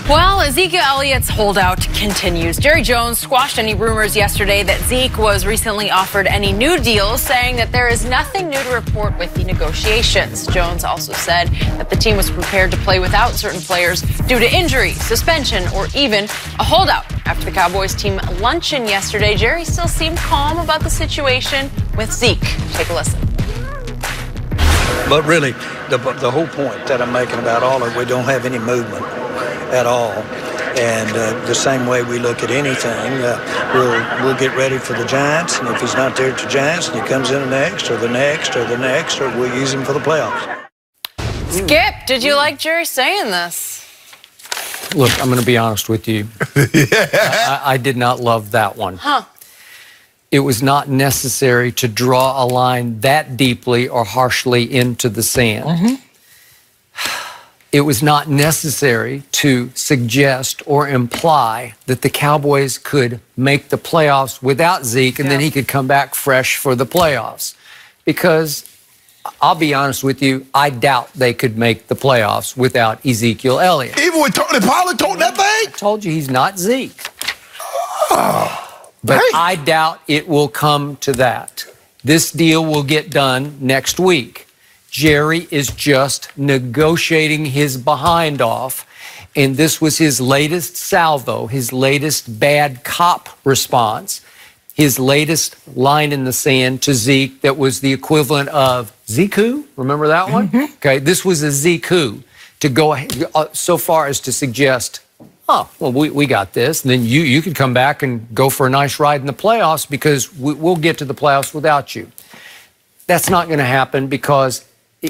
Well, Ezekiel Elliott's holdout continues. Jerry Jones squashed any rumors yesterday that Zeke was recently offered any new deals, saying that there is nothing new to report with the negotiations. Jones also said that the team was prepared to play without certain players due to injury, suspension, or even a holdout. After the Cowboys team luncheon yesterday, Jerry still seemed calm about the situation with Zeke. Take a listen. But really, the whole point that I'm making about all of it, we don't have any movement at all. And the same way we look at anything, we'll get ready for the Giants. And if he's not there at the Giants, and he comes in the next, or the next, or the next, or we'll use him for the playoffs. Skip, did you like Jerry saying this? Look, I'm going to be honest with you. I did not love that one. It was not necessary to draw a line that deeply or harshly into the sand. It was not necessary to suggest or imply that the Cowboys could make the playoffs without Zeke and then he could come back fresh for the playoffs. Because I'll be honest with you, I doubt they could make the playoffs without Ezekiel Elliott. Even when Tony Pollard told that thing? I told you he's not Zeke. But I doubt it will come to that. This deal will get done next week. Jerry is just negotiating his behind off, and this was his latest salvo, his latest bad cop response, his latest line in the sand to Zeke that was the equivalent of Zeke-who? Remember that one? Okay, this was a Zeke-who to go so far as to suggest, oh, well, we got this. And then you could come back and go for a nice ride in the playoffs because we'll get to the playoffs without you. That's not going to happen because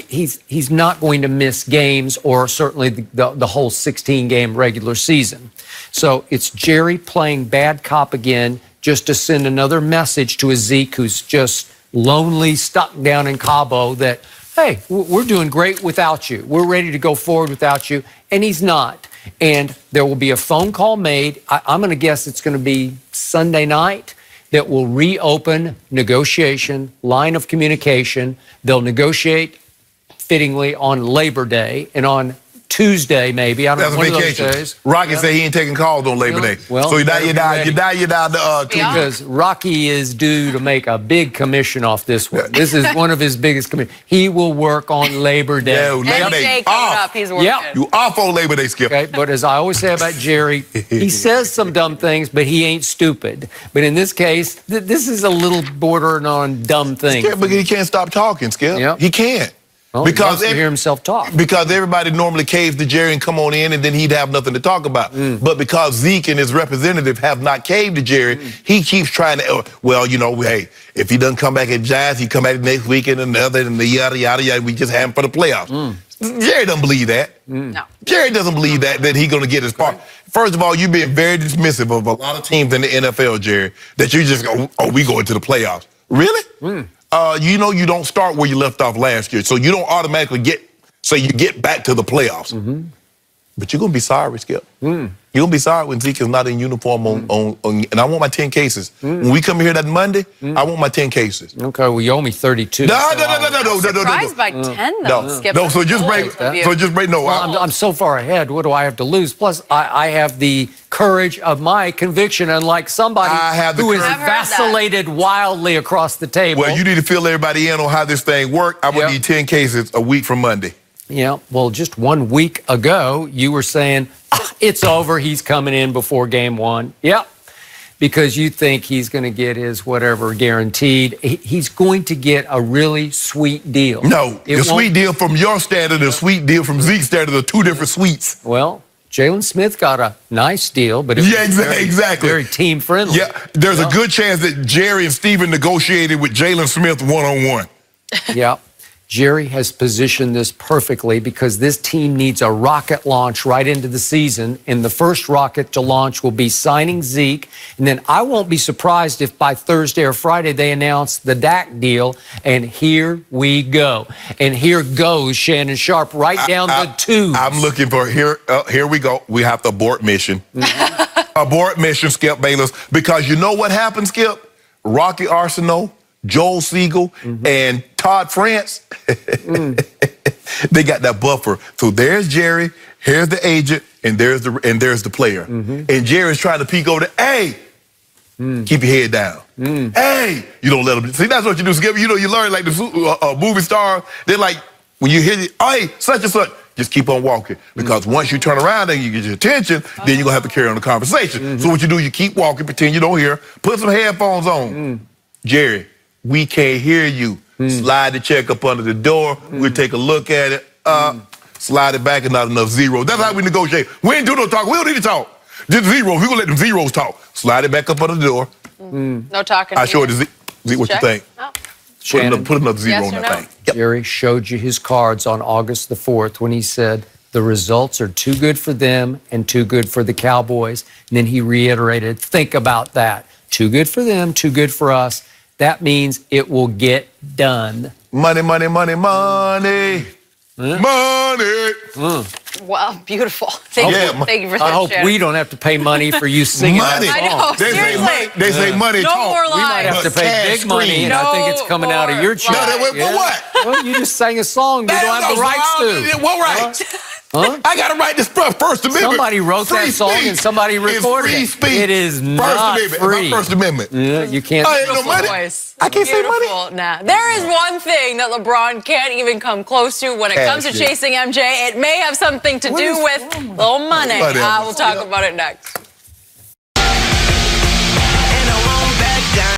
he's not going to miss games or certainly the whole 16-game regular season. So it's Jerry playing bad cop again just to send another message to a Zeke who's just lonely, stuck down in Cabo that, hey, we're doing great without you. We're ready to go forward without you. And he's not. And there will be a phone call made. I'm going to guess it's going to be Sunday night that will reopen negotiation, line of communication. They'll negotiate fittingly on Labor Day and on Tuesday, maybe. I don't know, one of those days. Rocky said he ain't taking calls on Labor Day. Well, so you down because Rocky is due to make a big commission off this one. This is one of his biggest commissions. He will work on Labor Day. Yeah, Labor Day coming up, he's working. You off on Labor Day, Skip. Okay, but as I always say about Jerry, he says some dumb things, but he ain't stupid. But in this case, this is a little bordering on dumb thing. Skip, but he can't stop talking, Skip. Yep. He can't. Well, because he hear himself talk. Because everybody normally caves to Jerry and come on in, and then he'd have nothing to talk about. But because Zeke and his representative have not caved to Jerry, he keeps trying to, well, you know, hey, if he doesn't come back at Giants, he come back next week and another, and the yada, yada, yada, we just have him for the playoffs. Jerry doesn't believe that. No. Jerry doesn't believe that he's going to get his part. First of all, you're being very dismissive of a lot of teams in the NFL, Jerry, that you just go, oh, we going to the playoffs. Really? You know you don't start where you left off last year, so you don't automatically get back to the playoffs. But you're going to be sorry, Skip. You're going to be sorry when Zeke is not in uniform and I want my 10 cases. When we come here that Monday, I want my 10 cases. Okay, well, you owe me 32. No. Surprised by 10, though, Skip. No, so just break, no. Well, I'm so far ahead. What do I have to lose? Plus, I have the courage of my conviction, unlike somebody who has vacillated wildly across the table. Well, you need to fill everybody in on how this thing works. I'm going to need 10 cases a week from Monday. Yeah, well, just 1 week ago, you were saying, it's over, he's coming in before game one. Yep, because you think he's going to get his whatever guaranteed. He's going to get a really sweet deal. No, the sweet deal from your standard and the sweet deal from Zeke's standard are two different sweets. Well, Jalen Smith got a nice deal, but it was exactly. very team-friendly. Yeah, there's a good chance that Jerry and Steven negotiated with Jalen Smith one-on-one. Yeah. Jerry has positioned this perfectly because this team needs a rocket launch right into the season, and the first rocket to launch will be signing Zeke, and then I won't be surprised if by Thursday or Friday they announce the Dak deal, and here we go. And here goes Shannon Sharp right down the tubes. I'm looking for, here we go. We have to abort mission. Abort mission, Skip Bayless, because you know what happened, Skip? Rocky Arsenault, Joel Siegel, and Todd France, they got that buffer. So there's Jerry, here's the agent, and there's the player. And Jerry's trying to peek over there. Hey, keep your head down. Hey, you don't let them. See, that's what you do. Skip. You know, you learn like the movie stars. They're like, when you hear it, hey, such and such, just keep on walking. Because once you turn around and you get your attention, then you're going to have to carry on the conversation. So what you do, you keep walking, pretend you don't hear, put some headphones on. Jerry, we can't hear you. Slide the check up under the door. We'll take a look at it. Slide it back and not enough zeros. That's how we negotiate. We ain't do no talk. We don't need to talk. Just zeros. We're going to let them zeros talk. Slide it back up under the door. No talking. I showed it. What you think? Oh. Put another zero Yes on or that no? thing. Yep. Jerry showed you his cards on August the 4th when he said the results are too good for them and too good for the Cowboys. And then he reiterated, think about that. Too good for them, too good for us. That means it will get done. Money, money, money, money. Money. Wow, beautiful. Thank you for that, I hope Shannon. we don't have to pay money for you singing Money. that I song. know, They seriously. say money No talk. more We might lies. have to pay Cash big money, and screen. I think it's coming out of your No check. more. For what? Well, you just sang a song you don't have the rights to. What rights? Huh? I got to write this First Amendment. Somebody wrote that song and somebody recorded free it. speech. It is not free. First Amendment. Yeah, you can't. I ain't no money. Voice. I can't say money. Beautiful. Nah. There is one thing that LeBron can't even come close to when it comes to chasing MJ. It may have something to do with little money. Whatever. We'll talk about it next.